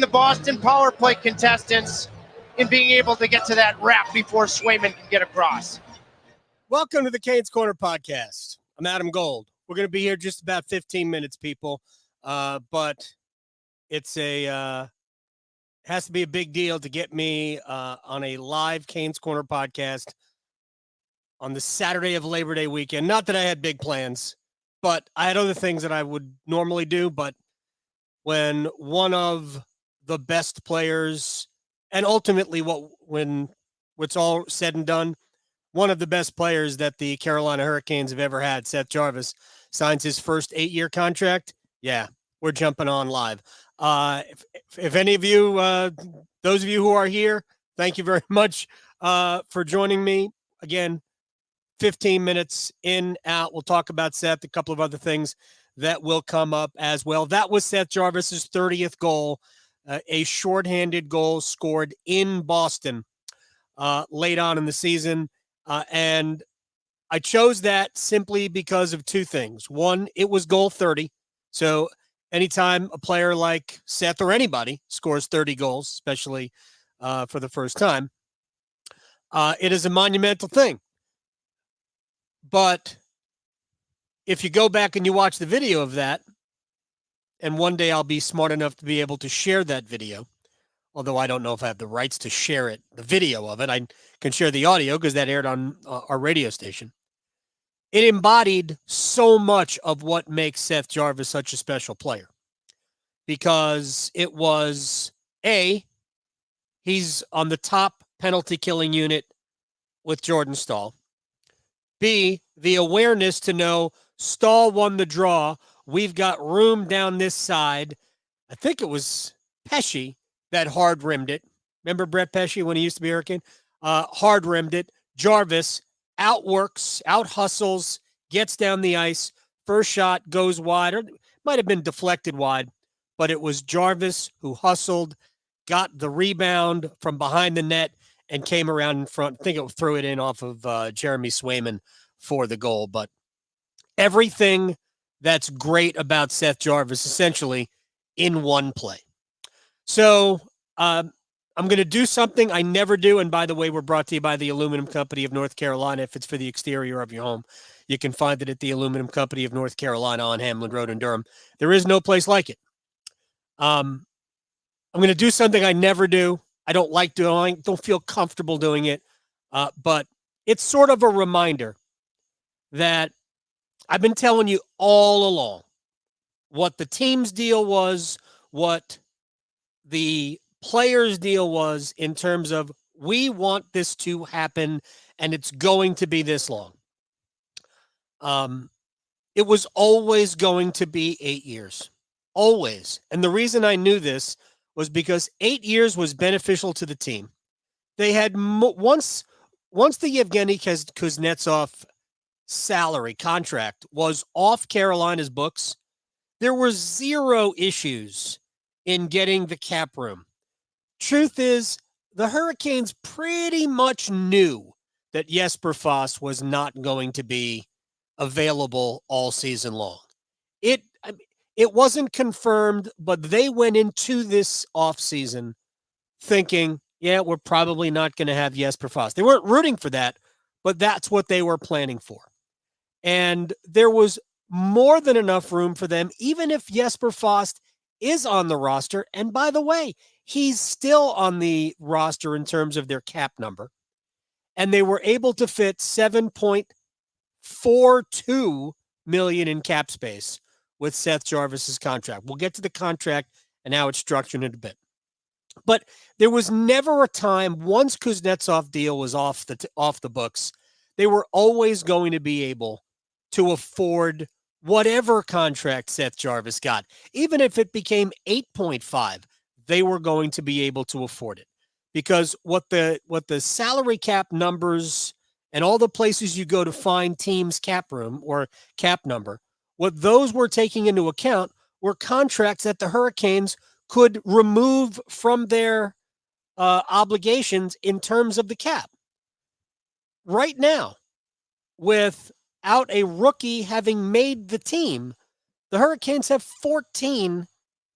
the Boston power play contestants in being able to get to that wrap before Swayman can get across. Welcome to the Canes Corner podcast. I'm Adam Gold. We're going to be here just about 15 minutes, people. But it's has to be a big deal to get me on a live Canes Corner podcast on the Saturday of Labor Day weekend. Not that I had big plans, but I had other things that I would normally do. But when one of the best players, and ultimately when it's all said and done, one of the best players that the Carolina Hurricanes have ever had, Seth Jarvis, signs his first 8-year contract. Yeah, we're jumping on live. If any of you, those of you who are here, thank you very much for joining me. Again, 15 minutes in, out. We'll talk about Seth, a couple of other things that will come up as well. That was Seth Jarvis's 30th goal, a shorthanded goal scored in Boston late on in the season. And I chose that simply because of two things. One, it was goal 30. So anytime a player like Seth or anybody scores 30 goals, especially for the first time, it is a monumental thing. But if you go back and you watch the video of that, and one day I'll be smart enough to be able to share that video, although I don't know if I have the rights to share it, the video of it. I can share the audio because that aired on our radio station. It embodied so much of what makes Seth Jarvis such a special player. Because it was, A, he's on the top penalty killing unit with Jordan Staal. B, the awareness to know Staal won the draw. We've got room down this side. I think it was Pesce that hard rimmed it. Remember Brett Pesce when he used to be Hurricane? Hard rimmed it. Jarvis outworks, out hustles, gets down the ice. First shot goes wide, or might have been deflected wide, but it was Jarvis who hustled, got the rebound from behind the net, and came around in front. I think it threw it in off of Jeremy Swayman for the goal. But everything that's great about Seth Jarvis essentially in one play. So I'm going to do something I never do. And by the way, we're brought to you by the Aluminum Company of North Carolina. If it's for the exterior of your home, you can find it at the Aluminum Company of North Carolina on Hamlin Road in Durham. There is no place like it. I'm going to do something I never do. I don't like doing, don't feel comfortable doing it. But it's sort of a reminder that I've been telling you all along what the team's deal was, what the players' deal was in terms of we want this to happen and it's going to be this long. It was always going to be 8 years. Always. And the reason I knew this was because 8 years was beneficial to the team. They had once the Yevgeny Kuznetsov salary contract was off Carolina's books, there were zero issues in getting the cap room. Truth is, the Hurricanes pretty much knew that Jesper Fast was not going to be available all season long. It wasn't confirmed, but they went into this offseason thinking, yeah, we're probably not going to have Jesper Fast. They weren't rooting for that, but that's what they were planning for. And there was more than enough room for them, even if Jesper Fast is on the roster. And by the way, he's still on the roster in terms of their cap number. And they were able to fit $7.42 million in cap space with Seth Jarvis's contract. We'll get to the contract and how it's structured in a bit. But there was never a time, once Kuznetsov deal was off the books, they were always going to be able to afford whatever contract Seth Jarvis got. Even if it became 8.5, they were going to be able to afford it. Because what the salary cap numbers and all the places you go to find teams' cap room or cap number, what those were taking into account were contracts that the Hurricanes could remove from their obligations in terms of the cap. Right now, without a rookie having made the team, the Hurricanes have 14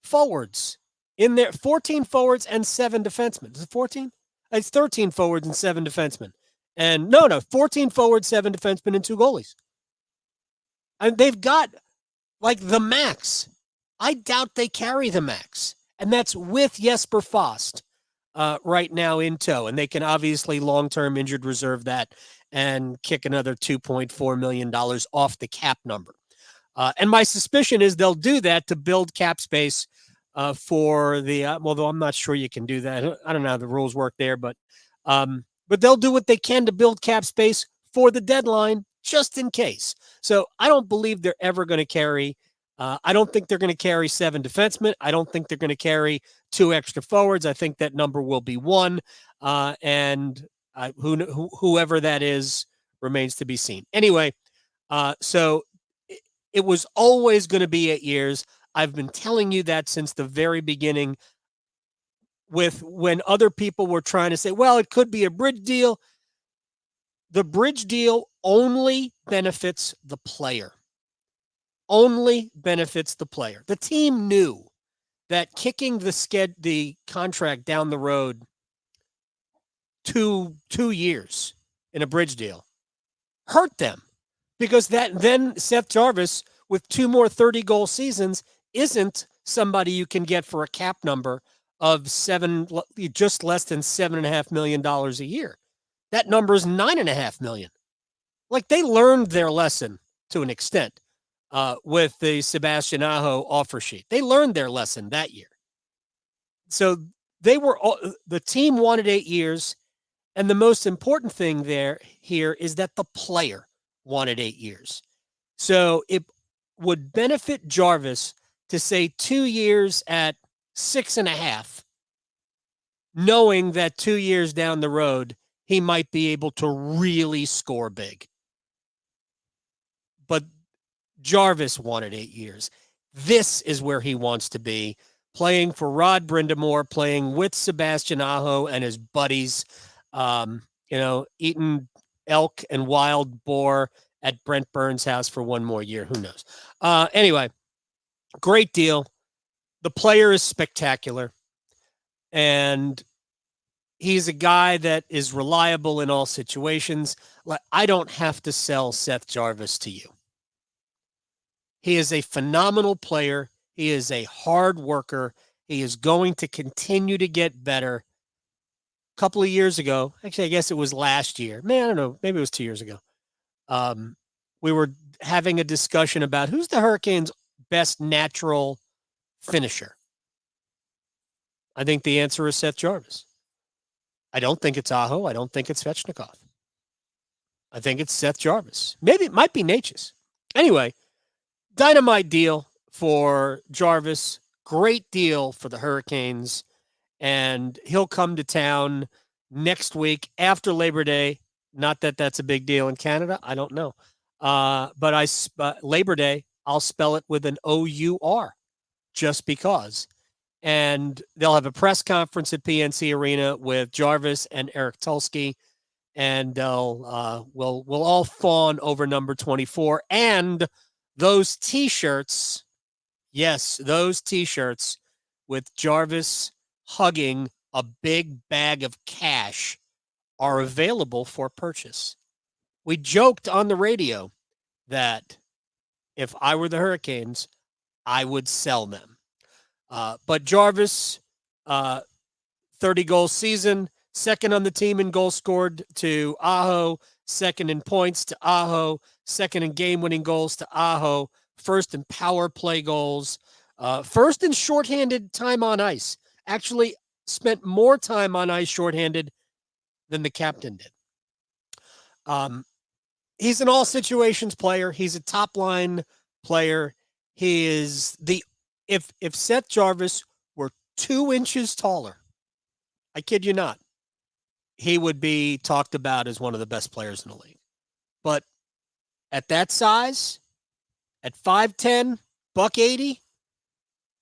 forwards In there, 14 forwards and 7 defensemen. Is it 14? It's 13 forwards and 7 defensemen. And no, 14 forwards, 7 defensemen, and 2 goalies. And they've got like the max. I doubt they carry the max. And that's with Jesper Fast right now in tow. And they can obviously long-term injured reserve that and kick another $2.4 million off the cap number. And my suspicion is they'll do that to build cap space for the, although I'm not sure you can do that. I don't know how the rules work there, but they'll do what they can to build cap space for the deadline just in case. So I don't believe they're ever going to carry. I don't think they're going to carry 7 defensemen. I don't think they're going to carry 2 extra forwards. I think that number will be 1. And whoever that is remains to be seen. Anyway, so it was always going to be 8 years. I've been telling you that since the very beginning. When other people were trying to say, well, it could be a bridge deal. The bridge deal only benefits the player. Only benefits the player. The team knew that kicking the contract down the road 2 years in a bridge deal hurt them, because then Seth Jarvis with 2 more 30-goal seasons isn't somebody you can get for a cap number of just less than $7.5 million a year. That number is $9.5 million. Like, they learned their lesson to an extent with the Sebastian Aho offer sheet. They learned their lesson that year. So the team wanted 8 years, and the most important thing here is that the player wanted 8 years. So it would benefit Jarvis to say 2 years at 6.5, knowing that 2 years down the road, he might be able to really score big. But Jarvis wanted 8 years. This is where he wants to be, playing for Rod Brindamore, playing with Sebastian Aho and his buddies, eating elk and wild boar at Brent Burns' house for 1 more year. Who knows? Anyway, great deal. The player is spectacular. And he's a guy that is reliable in all situations. Like, I don't have to sell Seth Jarvis to you. He is a phenomenal player. He is a hard worker. He is going to continue to get better. A couple of years ago, actually, I guess it was last year. Man, I don't know. Maybe it was 2 years ago. We were having a discussion about who's the Hurricanes' best natural finisher. I think the answer is Seth Jarvis. I don't think it's Aho. I don't think it's Svechnikov. I think it's Seth Jarvis. Maybe it might be Natchez. Anyway, dynamite deal for Jarvis. Great deal for the Hurricanes. And he'll come to town next week after Labor Day. Not that that's a big deal in Canada. I don't know. But Labor Day, I'll spell it with an O-U-R just because. And they'll have a press conference at PNC Arena with Jarvis and Eric Tulsky, and we'll all fawn over number 24 and those T-shirts. Yes, those T-shirts with Jarvis hugging a big bag of cash are available for purchase. We joked on the radio that if I were the Hurricanes, I would sell them. But Jarvis, 30-goal season, second on the team in goals scored to Aho, second in points to Aho, second in game-winning goals to Aho, first in power play goals, first in shorthanded time on ice. Actually spent more time on ice shorthanded than the captain did. He's an all-situations player. He's a top-line player. He is If Seth Jarvis were 2 inches taller, I kid you not, he would be talked about as one of the best players in the league. But at that size, at 5'10", $180,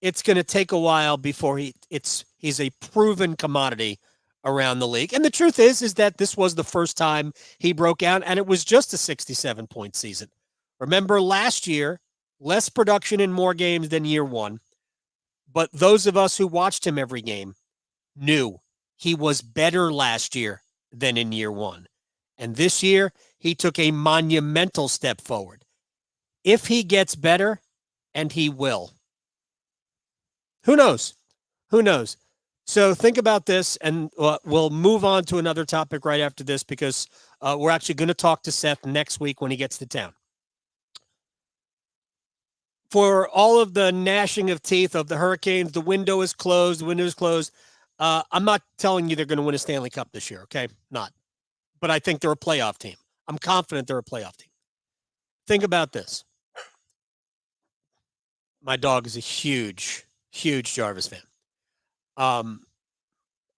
it's going to take a while before he's a proven commodity around the league. And the truth is that this was the first time he broke out, and it was just a 67-point season. Remember last year, less production in more games than year one, But those of us who watched him every game knew he was better last year than in year one. And this year, he took a monumental step forward. If he gets better, and he will, who knows? Who knows? So think about this, and we'll move on to another topic right after this because we're actually going to talk to Seth next week when he gets to town. For all of the gnashing of teeth of the Hurricanes, the window is closed. I'm not telling you they're going to win a Stanley Cup this year, okay? Not. But I think they're a playoff team. I'm confident they're a playoff team. Think about this. My dog is a huge, huge Jarvis fan.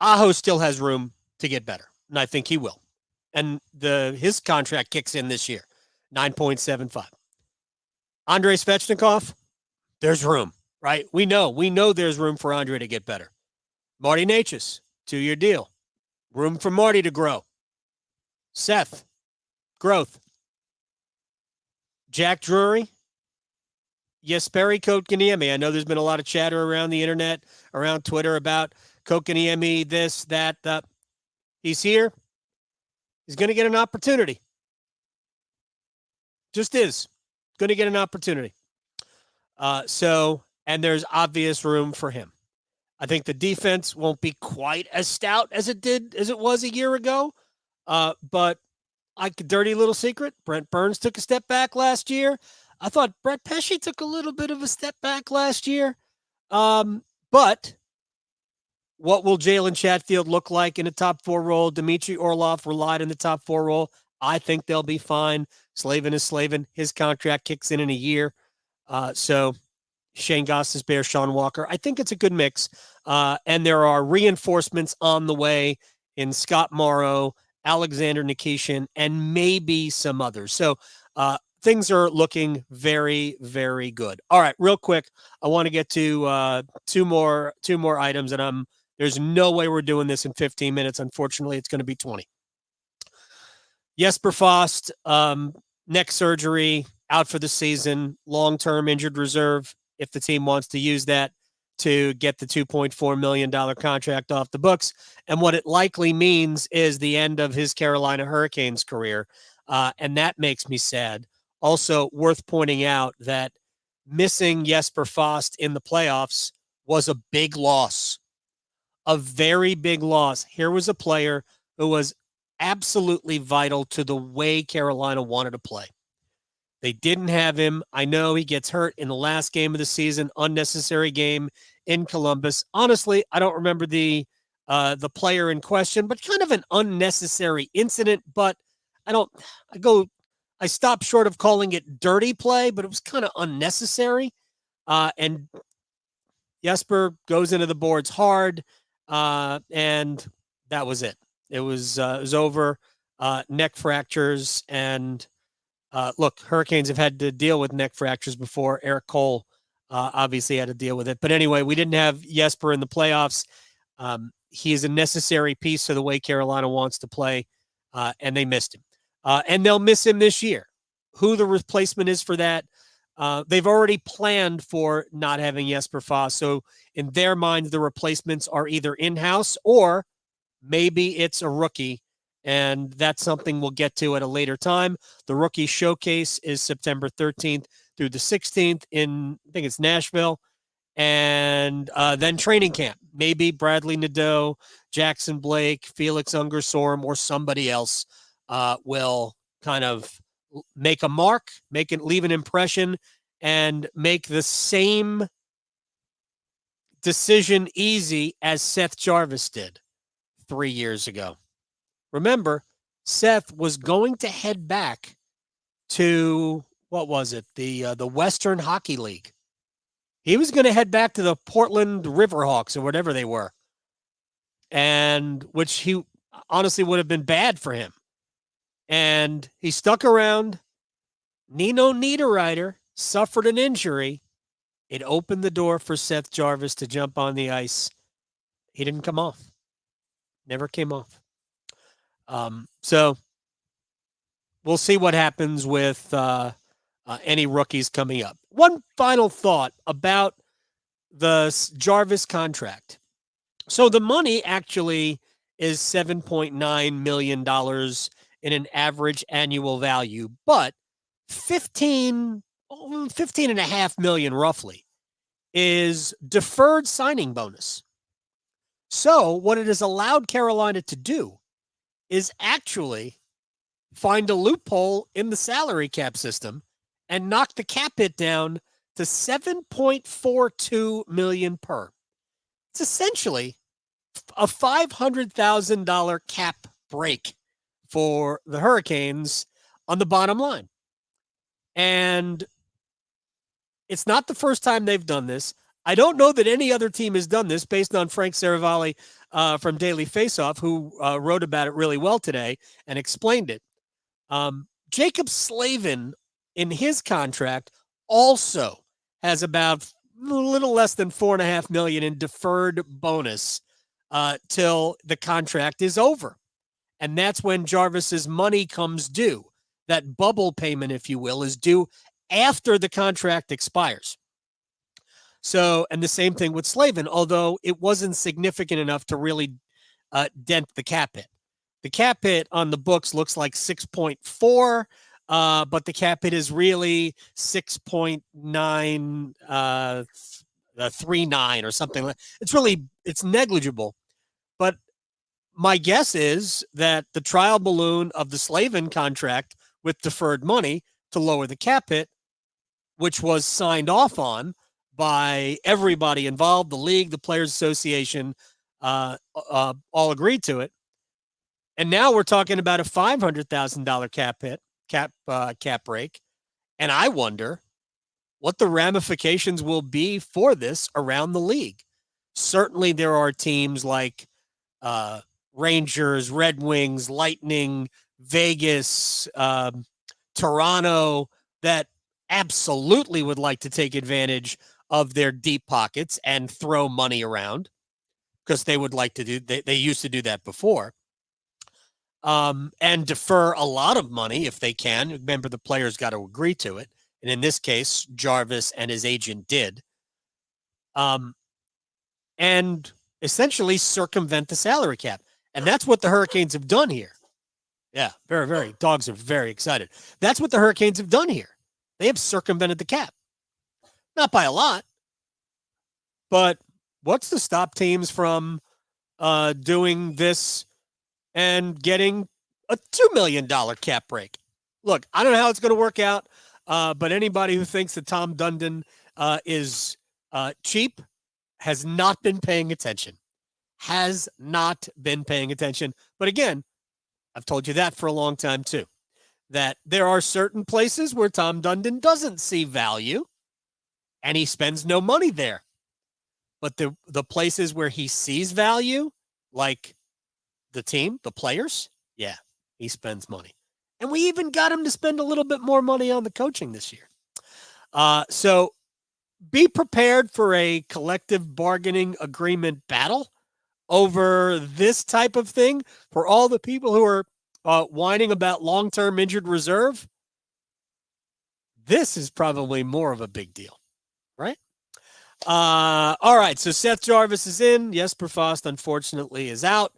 Aho still has room to get better, and I think he will. And his contract kicks in this year, 9.75. Andrei Svechnikov, there's room, right? We know there's room for Andre to get better. Marty Necas, 2-year deal. Room for Marty to grow. Seth, growth. Jack Drury, Jesperi Kotkaniemi. I know there's been a lot of chatter around the internet, around Twitter about Kotkaniemi, this, that. He's here. He's going to get an opportunity. Just is. Going to get an opportunity. And there's obvious room for him. I think the defense won't be quite as stout as it was a year ago. But dirty little secret, Brent Burns took a step back last year. I thought Brett Pesce took a little bit of a step back last year. But what will Jalen Chatfield look like in a top 4 role? Dmitry Orlov relied in the top 4 role. I think they'll be fine. Slavin is Slavin. His contract kicks in a year. So Shane Gostisbehere, Sean Walker. I think it's a good mix. And there are reinforcements on the way in Scott Morrow, Alexander Nikishin, and maybe some others. So things are looking very, very good. All right, real quick, I want to get to two more items, and there's no way we're doing this in 15 minutes. Unfortunately, it's going to be 20. Jesper Fast, neck surgery, out for the season, long-term injured reserve, if the team wants to use that to get the $2.4 million contract off the books. And what it likely means is the end of his Carolina Hurricanes career. And that makes me sad. Also worth pointing out that missing Jesper Fast in the playoffs was a big loss, a very big loss. Here was a player who was absolutely vital to the way Carolina wanted to play. They didn't have him. I know he gets hurt in the last game of the season, unnecessary game in Columbus. Honestly, I don't remember the player in question, but kind of an unnecessary incident. But I stopped short of calling it dirty play, but it was kind of unnecessary. And Jesper goes into the boards hard, and that was it. It was over. Neck fractures, and look, Hurricanes have had to deal with neck fractures before. Eric Cole obviously had to deal with it. But anyway, we didn't have Jesper in the playoffs. He is a necessary piece to the way Carolina wants to play, and they missed him. And they'll miss him this year. Who the replacement is for that, they've already planned for not having Jesper Fast. So in their minds, the replacements are either in-house or maybe it's a rookie. And that's something we'll get to at a later time. The rookie showcase is September 13th through the 16th in, I think it's Nashville. And then training camp. Maybe Bradley Nadeau, Jackson Blake, Felix Ungersorm, or somebody else will kind of make a mark, leave an impression, and make the same decision easy as Seth Jarvis did 3 years ago. Remember, Seth was going to head back to, what was it, the Western Hockey League. He was going to head back to the Portland Riverhawks or whatever they were, and which he honestly would have been bad for him. And he stuck around. Nino Niederreiter suffered an injury. It opened the door for Seth Jarvis to jump on the ice. He didn't come off. Never came off. So we'll see what happens with any rookies coming up. One final thought about the Jarvis contract. So the money actually is $7.9 million in an average annual value, but 15.5 million roughly is deferred signing bonus. So what it has allowed Carolina to do is actually find a loophole in the salary cap system and knock the cap hit down to $7.42 million per. It's essentially a $500,000 cap break for the Hurricanes on the bottom line. And it's not the first time they've done this. I don't know that any other team has done this, based on Frank Saravalli from Daily Faceoff, who wrote about it really well today and explained it. Jacob Slavin, in his contract, also has about a little less than $4.5 million in deferred bonus till the contract is over. And that's when Jarvis's money comes due. That bubble payment, if you will, is due after the contract expires. So, and the same thing with Slavin, although it wasn't significant enough to really dent the cap hit. The cap hit on the books looks like 6.4, but the cap hit is really 6.939 or something like. It's negligible. But my guess is that the trial balloon of the Slavin contract with deferred money to lower the cap hit, which was signed off on by everybody involved, the league, the Players Association, all agreed to it. And now we're talking about a $500,000 cap break. And I wonder what the ramifications will be for this around the league. Certainly there are teams like Rangers, Red Wings, Lightning, Vegas, Toronto that absolutely would like to take advantage of their deep pockets and throw money around, because they would like to do, they used to do that before. And defer a lot of money if they can. Remember, the players got to agree to it. And in this case, Jarvis and his agent did. And essentially circumvent the salary cap. And that's what the Hurricanes have done here. Yeah, very, very. Dogs are very excited. That's what the Hurricanes have done here. They have circumvented the cap. Not by a lot. But what's to stop teams from doing this and getting a $2 million cap break? Look, I don't know how it's going to work out, but anybody who thinks that Tom Dundon is cheap has not been paying attention. Has not been paying attention. But again, I've told you that for a long time too, that there are certain places where Tom Dundon doesn't see value and he spends no money there. But the places where he sees value, like the team, the players, yeah, he spends money. And we even got him to spend a little bit more money on the coaching this year. So be prepared for a collective bargaining agreement battle over this type of thing. For all the people who are whining about long-term injured reserve, this is probably more of a big deal, right? All right, so Seth Jarvis is in. Jesper Fast, unfortunately, is out.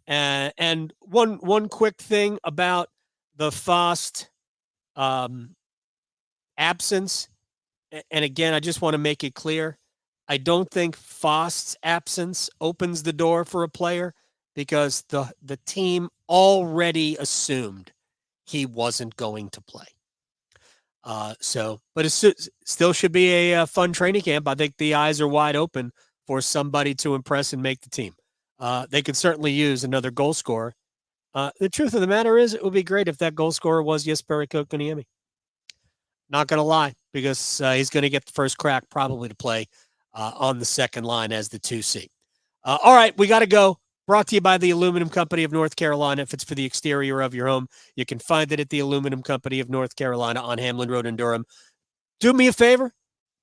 And one quick thing about the Fast absence, and again, I just want to make it clear, I don't think Fast's absence opens the door for a player, because the team already assumed he wasn't going to play. But it still should be a fun training camp. I think the eyes are wide open for somebody to impress and make the team. They could certainly use another goal scorer. The truth of the matter is, it would be great if that goal scorer was Jesper Kotkaniemi. Not going to lie, because he's going to get the first crack probably to play on the second line as the 2C. All right, we got to go. Brought to you by the Aluminum Company of North Carolina. If it's for the exterior of your home, you can find it at the Aluminum Company of North Carolina on Hamlin Road in Durham. Do me a favor,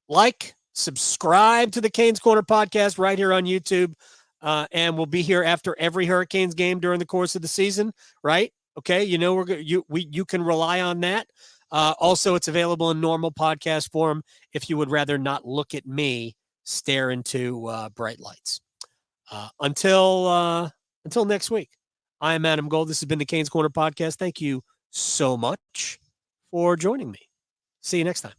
like, subscribe to the Canes Corner podcast right here on YouTube, and we'll be here after every Hurricanes game during the course of the season, right? Okay, you know you can rely on that. Also, it's available in normal podcast form if you would rather not look at me stare into bright lights. Until next week, I am Adam Gold. This has been the Canes Corner Podcast. Thank you so much for joining me. See you next time.